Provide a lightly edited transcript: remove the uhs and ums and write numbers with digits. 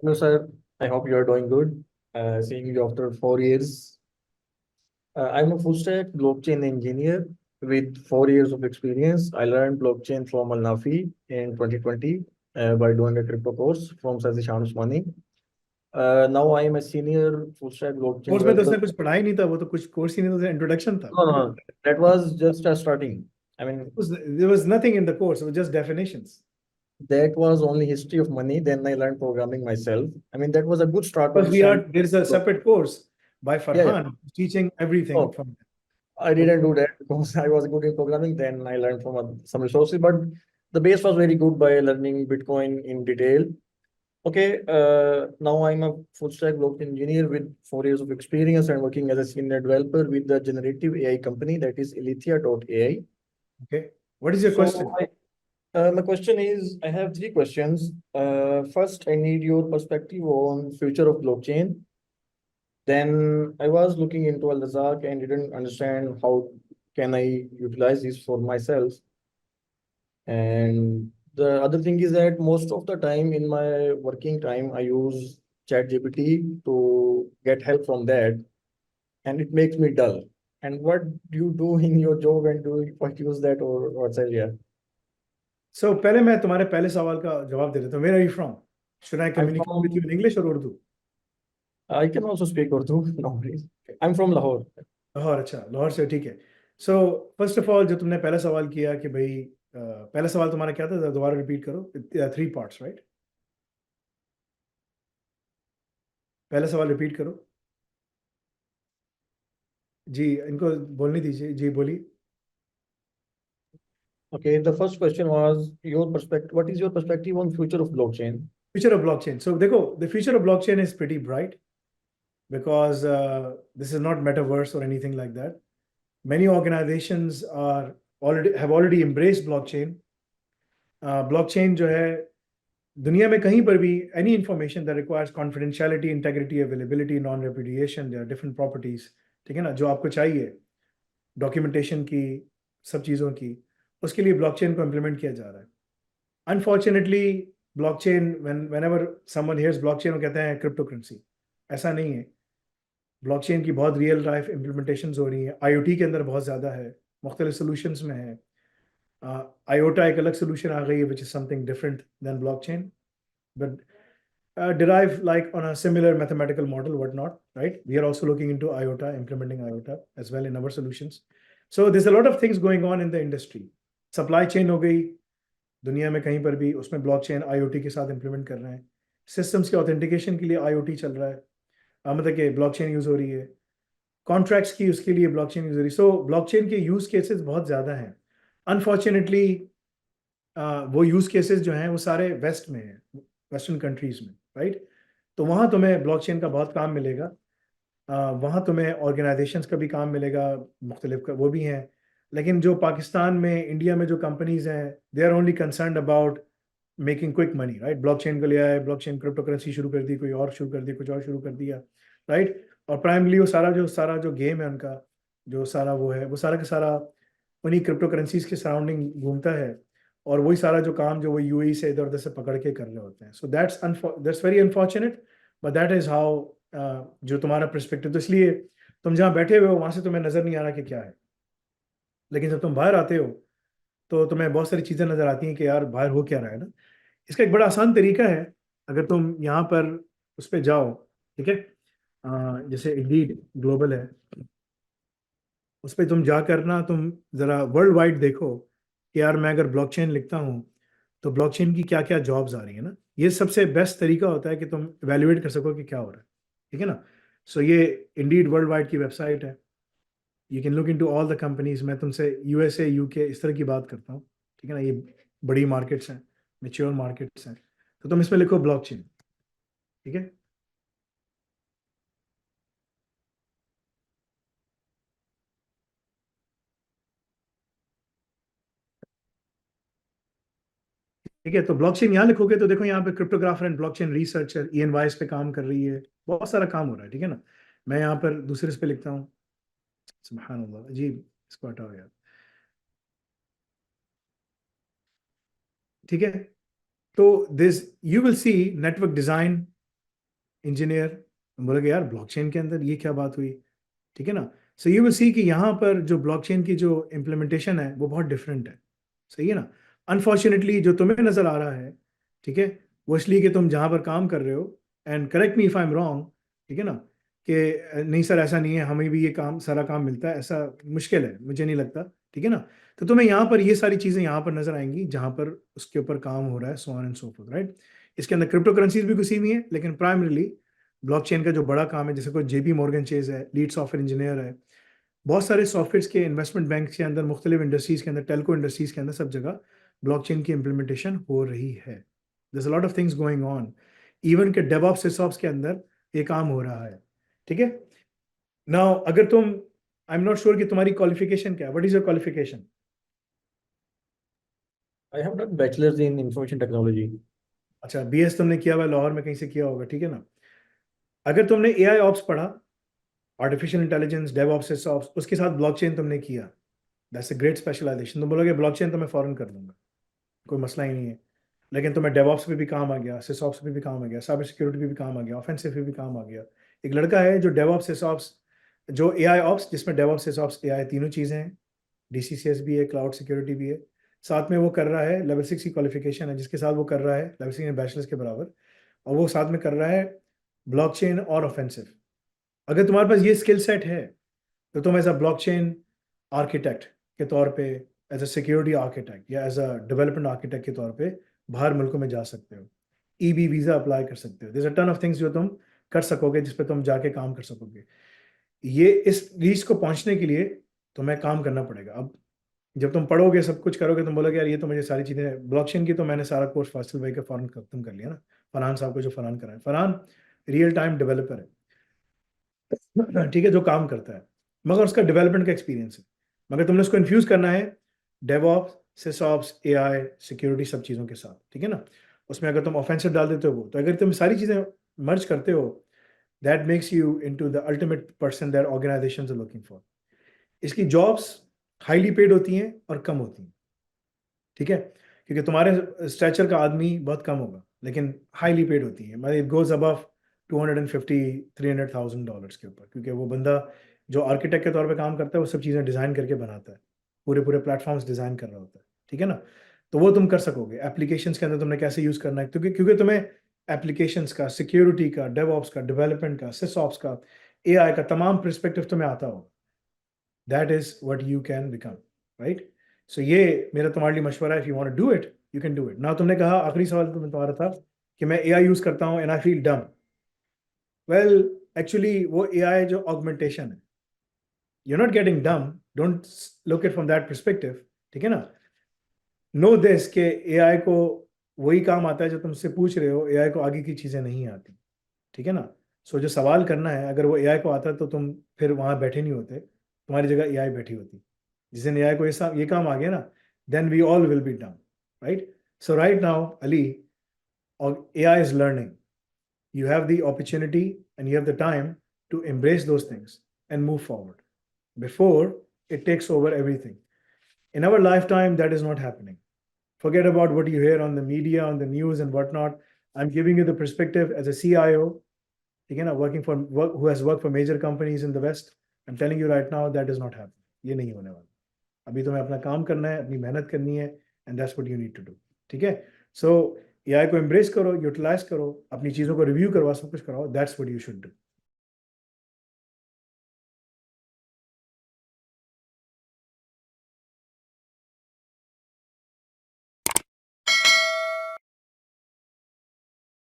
Hello, sir. I hope you are doing good. Seeing you after 4 years. I'm a full stack blockchain engineer with 4 years of experience. I learned blockchain from Al Nafi in 2020 by doing a crypto course from Sazi Shams Mani. Now I am a senior full stack blockchain course में तो developer. उसने कुछ पढ़ा ही नहीं था, वो तो कुछ कोर्स ही नहीं था, इंट्रोडक्शन था। No, no, no. That was just a starting. I mean, There was nothing in the course, it was just definitions. that was only history of money. Then I learned programming myself. I mean, that was a good start to Because understand. there is a separate course by Yeah, yeah. Farhan teaching everything Oh, from I didn't do that because I was good in programming. Then I learned from some resources, but the base was very good by learning Bitcoin in detail. Okay, now I'm a full stack blockchain engineer with 4 years of experience and working as a senior developer with the generative AI company that is Elithia.ai. Okay. What is your question? My question is, I have three questions. First, I need your perspective on future of blockchain. Then I was looking into Al-Razak and didn't understand how can I utilize this for myself. And the other thing is that most of the time in my working time, I use ChatGPT to get help from that, and it makes me dull. And what do you do in your job and do you what use that or what's area? So पहले मैं तुम्हारे पहले सवाल का जवाब दे देता हूँ. Where are you from? Should I I'm communicate with you in English or Urdu? I can also speak Urdu. No worries. I'm from Lahore. Lahore. अच्छा, लाहौर से, ठीक है. So first of all, जो तुमने पहला सवाल किया कि भाई पहला सवाल तुम्हारा क्या था, दोबारा रिपीट करो. 3 parts, right? पहला सवाल रिपीट करो. जी, इनको बोलने दीजिए. जी, बोलिए. Okay, the first question was your perspective. What is your perspective on future of blockchain? Future of blockchain. So देखो, the future of blockchain is pretty bright because this is not metaverse or anything like that. Many organizations have already embraced blockchain. Blockchain जो है दुनिया में कहीं पर भी any information that requires confidentiality, integrity, availability, non-repudiation, there are different properties, ठीक है ना, जो आपको चाहिए डॉक्यूमेंटेशन की, सब चीज़ों की, उसके लिए ब्लॉकचेन को इम्प्लीमेंट किया जा रहा है. Unfortunately blockchain, whenever someone hears blockchain वो कहते हैं क्रिप्टो करेंसी. ऐसा नहीं है. ब्लॉकचेन की बहुत रियल लाइफ इम्प्लीमेंटेशंस हो रही हैं. IoT के अंदर बहुत ज़्यादा है, मुख्तलिफ सोल्यूशंस में है. IOTA एक अलग सोल्यूशन आ गई है which is something different than blockchain, but derived like on a similar mathematical model, whatnot, right? We are also looking into IOTA, implementing IOTA as well in our solutions. So there's a lot of things going on in the industry. Supply chain हो गई, दुनिया में कहीं पर भी उसमें blockchain IoT के साथ इम्प्लीमेंट कर रहे हैं. सिस्टम्स के ऑथेंटिकेशन के लिए IoT चल रहा है, मतलब कि ब्लॉकचेन यूज हो रही है. कॉन्ट्रैक्ट्स की उसके लिए ब्लॉकचेन यूज हो रही है. सो ब्लॉकचेन के यूज केसेस बहुत ज़्यादा हैं. अनफॉर्चुनेटली वो यूज केसेस जो हैं वो सारे वेस्ट में हैं, वेस्टर्न कंट्रीज में, राइट? तो वहाँ तुम्हें ब्लॉकचेन का बहुत काम मिलेगा. वहाँ तुम्हें ऑर्गेनाइजेशंस का भी काम मिलेगा, मुख्तलिफ का वो भी हैं. लेकिन जो पाकिस्तान में, इंडिया में जो कंपनीज हैं, they are only concerned about making quick money, right? Blockchain को लिया है, ब्लॉकचेन क्रिप्टो करेंसी शुरू कर दी, कोई और शुरू कर दी, कुछ और शुरू कर दिया, राइट? और प्राइमली वो सारा जो गेम है उनका, जो सारा वो है, वो सारा का सारा उन्हीं क्रिप्टो करेंसीज के सराउंडिंग घूमता है. और वही सारा जो काम जो वो यूएई से इधर उधर से पकड़ के कर रहे होते हैं. So that's very unfortunate, but that is how जो तुम्हारा पर्सपेक्टिव. तो इसलिए तुम जहाँ बैठे हुए हो वहाँ से तुम्हें नजर नहीं आ रहा कि क्या है, लेकिन जब तुम बाहर आते हो तो तुम्हें बहुत सारी चीजें नजर आती हैं कि यार बाहर हो क्या रहा है ना. इसका एक बड़ा आसान तरीका है, अगर तुम यहाँ पर उस पर जाओ, ठीक है, जैसे इंडीड ग्लोबल है, उस पर तुम जाकर ना तुम जरा वर्ल्ड वाइड देखो कि यार मैं अगर ब्लॉकचेन लिखता हूँ तो ब्लॉकचेन की क्या क्या जॉब्स आ रही है ना. ये सबसे बेस्ट तरीका होता है कि तुम इवेल्युएट कर सको कि क्या हो रहा है, ठीक है ना. सो ये इंडीड वर्ल्ड वाइड की वेबसाइट है. You can look into all the companies. मैं तुमसे USA, UK इस तरह की बात करता हूँ, ठीक है ना. ये बड़ी मार्केट्स हैं, मेच्योर मार्केट्स हैं. तो तुम इसमें लिखो ब्लॉकचेन, ठीक है. ठीक है, तो ब्लॉकचेन यहाँ लिखोगे तो देखो यहाँ पे cryptographer and blockchain researcher ENY इस पे काम कर रही है. बहुत सारा काम हो रहा है, ठीक है ना. मैं यहाँ पर दूसरे इस पे लिखता हूँ. सुभान अल्लाह जी, इसको हटाओ यार, ठीक है. तो this you will see network design, engineer, तुम बोलोगे यार ब्लॉकचेन के अंदर ये क्या बात हुई, ठीक है ना। सो यू विल सी कि यहाँ पर जो ब्लॉकचेन की जो इम्प्लीमेंटेशन है वो बहुत डिफरेंट है, सही है ना। अनफॉर्चुनेटली जो तुम्हें नजर आ रहा है, ठीक है, वो इसलिए कि तुम जहाँ पर काम कर रहे हो, and correct me if I am wrong, ठीक है ना, कि नहीं सर ऐसा नहीं है, हमें भी ये काम सारा काम मिलता है, ऐसा मुश्किल है, मुझे नहीं लगता, ठीक है ना। तो तुम्हें यहाँ पर ये सारी चीज़ें यहाँ पर नजर आएंगी जहाँ पर उसके ऊपर काम हो रहा है, so on and so fourth, right. इसके अंदर क्रिप्टो करेंसीज भी घुसी हुई है, लेकिन प्राइमरीली ब्लॉकचेन का जो बड़ा काम है, जैसे कोई जेपी मॉर्गन चेज है, लीड सॉफ्टवेयर इंजीनियर है, बहुत सारे सॉफ्टवेयर के इन्वेस्टमेंट बैंक के अंदर, मुख्तलिफ इंडस्ट्रीज के अंदर, टेलको इंडस्ट्रीज के अंदर, सब जगह ब्लॉकचेन की इम्प्लीमेंटेशन हो रही है। There's a lot of things going on, even के डेवऑप्स सिसऑप्स के अंदर ये काम हो रहा है, ठीक है। नाउ अगर तुम, आई एम नॉट श्योर कि तुम्हारी क्वालिफिकेशन क्या है, what is your qualification. I have done bachelor's in information technology. अच्छा, बीएस तुमने किया हुआ है, लाहौर में कहीं से किया होगा, ठीक है ना। अगर तुमने एआई ऑप्स पढ़ा, आर्टिफिशियल इंटेलिजेंस, डेवऑप्स सिसऑप्स, उसके साथ ब्लॉकचेन तुमने किया, दैट्स अ ग्रेट स्पेशलाइजेशन। तुम बोलोगे ब्लॉकचेन तो मैं फॉरन कर दूंगा, कोई मसला ही नहीं है, लेकिन तुम्हें डेवऑप्स पे भी काम आ गया, सिसऑप्स पे भी काम आ गया, साइबर सिक्योरिटी पे भी काम आ गया, ऑफेंसिव पे भी काम आ गया। एक लड़का है जो डेवऑप्स सिसऑप्स, जो एआई ऑप्स, जिसमें डेवऑप्स सिसऑप्स एआई तीनों चीज़ें हैं, डीसीसीएस भी है, क्लाउड सिक्योरिटी भी है, साथ में वो कर रहा है लेवल 6 की क्वालिफिकेशन है, जिसके साथ वो कर रहा है लेवल 6 में बैचलर्स के बराबर, और वो साथ में कर रहा है ब्लॉकचेन और ऑफेंसिव। अगर तुम्हारे पास ये स्किल सेट है तो तुम एज अ ब्लॉकचेन आर्किटेक्ट के तौर पे, एज अ सिक्योरिटी आर्किटेक्ट या एज अ डेवलपमेंट आर्किटेक्ट के तौर पे बाहर मुल्कों में जा सकते हो, ईबी वीज़ा अप्लाई कर सकते हो, there a ton of things जो तुम कर सकोगे, जिस पे तुम जाके काम कर सकोगे। ये इस रीच को पहुंचने के लिए तुम्हें काम करना पड़ेगा। अब जब तुम पढ़ोगे, सब कुछ करोगे, तुम बोलोगे यार ये तो मुझे सारी चीज़ें, ब्लॉकचेन की तो मैंने सारा कोर्स फासिल भाई का फौरन खत्म कर लिया ना, फरहान साहब को, जो फरहान कराए, फरहान रियल टाइम डेवलपर है, ठीक है, जो काम करता है, मगर उसका डेवलपमेंट का एक्सपीरियंस है, मगर तुमने उसको इन्फ्यूज करना है डेवऑप्स, सिसऑप्स, एआई, सिक्योरिटी, सब चीज़ों के साथ, ठीक है ना। उसमें अगर तुम ऑफेंसिव डाल देते हो वो, तो अगर तुम सारी चीज़ें मर्ज करते हो, that makes you into the ultimate person that organisations are looking for. इसकी जॉब्स हाईली पेड होती हैं और कम होती हैं, ठीक है, क्योंकि तुम्हारे स्ट्रेचर का आदमी बहुत कम होगा, लेकिन हाईली पेड होती है, मतलब इट गोज अबव 250-300,000 के ऊपर, क्योंकि वो बंदा जो आर्किटेक्ट के तौर पे काम करता है, वो सब चीज़ें डिज़ाइन करके बनाता है, पूरे पूरे प्लेटफॉर्म्स डिज़ाइन कर रहा होता है, ठीक है ना। तो वो तुम कर सकोगे। एप्लीकेशंस के अंदर तुमने कैसे यूज़ करना है, क्योंकि क्योंकि तुम्हें एप्लीकेशंस का, सिक्योरिटी का, डेवऑप्स का, डेवलपमेंट का, सिसऑप्स का, एआई का तमाम पर्सपेक्टिव तुम्हें आता होगा, that is what you can become, right. So ये मेरा तुम्हारे लिए मशवरा है, if you want to do it, you can do it. ना तुमने कहा, आखिरी सवाल तुम्हारा था कि मैं एआई यूज़ करता हूँ एंड आई फील डम। वेल, एक्चुअली वो एआई जो ऑगमेंटेशन है, यू आर नॉट गेटिंग डम, don't look it from that perspective, ठीक है ना। नो दिस के एआई को वही काम आता है जो तुमसे पूछ रहे हो, एआई को आगे की चीज़ें नहीं आती, ठीक है ना। सो जो सवाल करना है, अगर वो एआई को आता तो तुम फिर वहाँ बैठे नहीं होते, तुम्हारी जगह एआई बैठी होती। जिस दिन एआई को ये काम आ गया ना, then we all will be done, right. So right now Ali, और AI is learning, you have the opportunity and you have the time to embrace those things and move forward before it takes over everything. In our lifetime, that is not happening. Forget about what you hear on the media, on the news, and whatnot. I'm giving you the perspective as a CIO, again, who has worked for major companies in the West. I'm telling you right now, that is not happening. ये नहीं होने वाला। अभी तुम्हें अपना काम करना है, अपनी मेहनत करनी है, and that's what you need to do, ठीक है। सो एआई को एम्ब्रेस करो, यूटिलाइज करो, अपनी चीज़ों को रिव्यू करवा, सब कुछ कराओ, that's what you should do.